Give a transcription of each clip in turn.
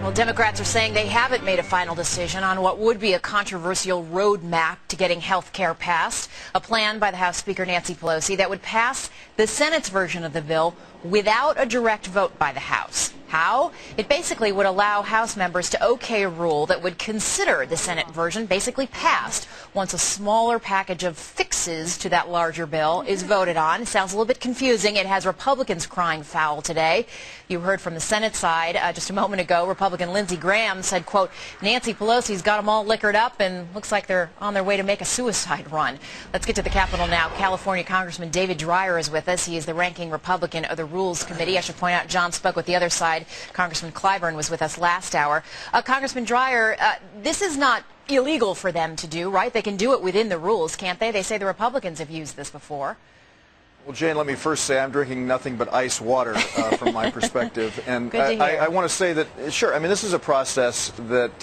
Well, Democrats are saying they haven't made a final decision on what would be a controversial roadmap to getting health care passed, a plan by the House Speaker Nancy Pelosi that would pass the Senate's version of the bill without a direct vote by the House. How? It basically would allow House members to okay a rule that would consider the Senate version basically passed once a smaller package of fixes to that larger bill is voted on. It sounds a little bit confusing. It has Republicans crying foul today. You heard from the Senate side just a moment ago. Republican Lindsey Graham said, quote, Nancy Pelosi's got them all liquored up and looks like they're on their way to make a suicide run. Let's get to the Capitol now. California Congressman David Dreier is with us. He is the ranking Republican of the Rules Committee. I should point out John spoke with the other side. Congressman Clyburn was with us last hour. Congressman Dreier, this is not illegal for them to do, right? They can do it within the rules, can't they? They say the Republicans have used this before. Well, Jane, let me first say I'm drinking nothing but ice water from my perspective. And I want to say that, sure, I mean, this is a process that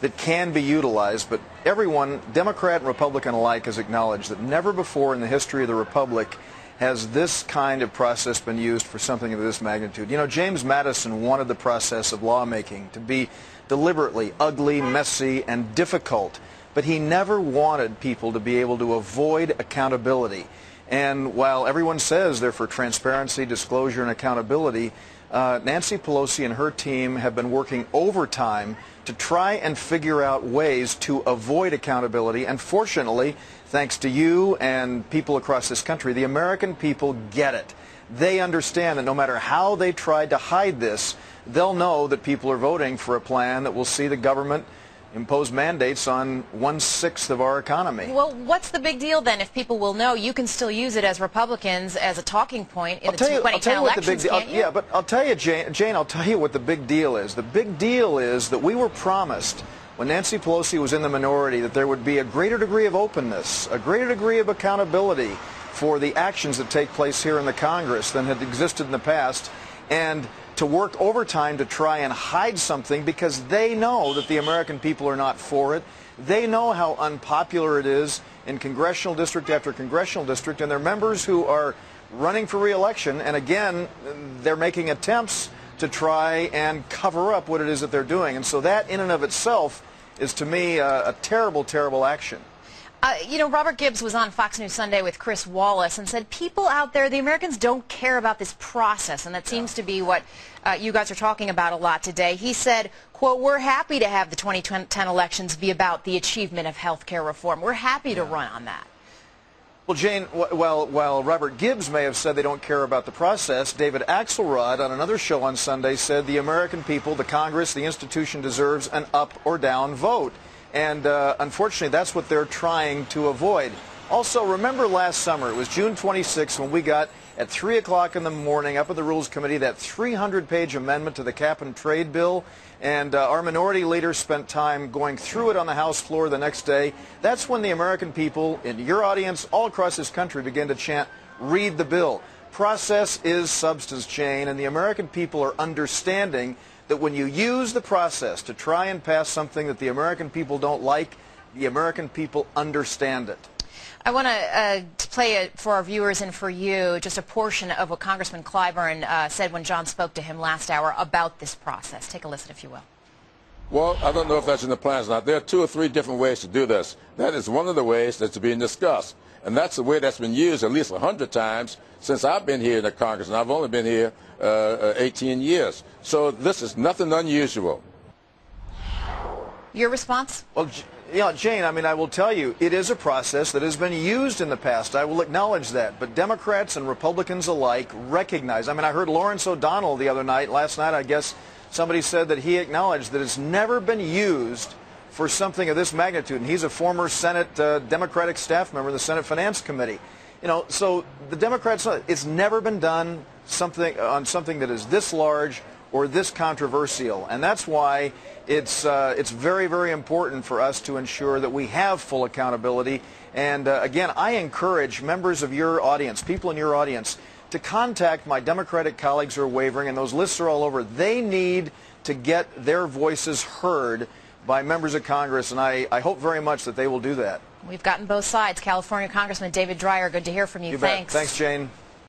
that can be utilized, but everyone, Democrat and Republican alike, has acknowledged that never before in the history of the Republic has this kind of process been used for something of this magnitude. You know, James Madison wanted the process of lawmaking to be deliberately ugly, messy, and difficult, but he never wanted people to be able to avoid accountability. And while everyone says they're for transparency, disclosure, and accountability, Nancy Pelosi and her team have been working overtime to try and figure out ways to avoid accountability. And fortunately, thanks to you and people across this country, the American people get it. They understand that no matter how they tried to hide this, they'll know that people are voting for a plan that will see the government impose mandates on 1/6 of our economy. Well, what's the big deal then if people will know you can still use it as Republicans as a talking point in the 2010 elections, can't you? Yeah, but I'll tell you, Jane, I'll tell you what the big deal is. The big deal is that we were promised when Nancy Pelosi was in the minority that there would be a greater degree of openness, a greater degree of accountability for the actions that take place here in the Congress than had existed in the past, and to work overtime to try and hide something because they know that the American people are not for it. They know how unpopular it is in congressional district after congressional district, and their members who are running for re-election, and again, they're making attempts to try and cover up what it is that they're doing. And so that in and of itself is, to me, a terrible, terrible action. You know, Robert Gibbs was on Fox News Sunday with Chris Wallace and said people out there, the Americans don't care about this process, and that seems to be what you guys are talking about a lot today. He said, quote, we're happy to have the 2010 elections be about the achievement of health care reform. We're happy to run on that. Well, Jane, while Robert Gibbs may have said they don't care about the process, David Axelrod on another show on Sunday said the American people, the Congress, the institution deserves an up or down vote. And unfortunately, that's what they're trying to avoid. Also, remember last summer, it was June 26th when we got at 3 o'clock in the morning up at the Rules Committee that 300-page amendment to the cap and trade bill. And our minority leader spent time going through it on the House floor the next day. That's when the American people in your audience all across this country began to chant, read the bill. Process is substance, Jane, and the American people are understanding that when you use the process to try and pass something that the American people don't like, the American people understand it. I want to play it for our viewers and for you, just a portion of what Congressman Clyburn said when John spoke to him last hour about this process. Take a listen, if you will. Well, I don't know if that's in the plans or not. There are 2 or 3 different ways to do this. That is one of the ways that's being discussed. And that's the way that's been used at least 100 times since I've been here in the Congress, and I've only been here 18 years. So this is nothing unusual. Your response? Well, yeah, Jane, I mean, I will tell you, it is a process that has been used in the past. I will acknowledge that. But Democrats and Republicans alike recognize. I mean, I heard Lawrence O'Donnell the other night, last night, I guess somebody said that he acknowledged that it's never been used for something of this magnitude. And he's a former Senate Democratic staff member in the Senate Finance Committee. You know, so the Democrats, it's never been done on something that is this large or this controversial. And that's why it's very, very important for us to ensure that we have full accountability. And again, I encourage members of your audience, people in your audience, to contact my Democratic colleagues who are wavering, and those lists are all over. They need to get their voices heard by members of Congress, and I hope very much that they will do that. We've gotten both sides. California Congressman David Dreier, good to hear from you. You Thanks. bet. Thanks, Jane.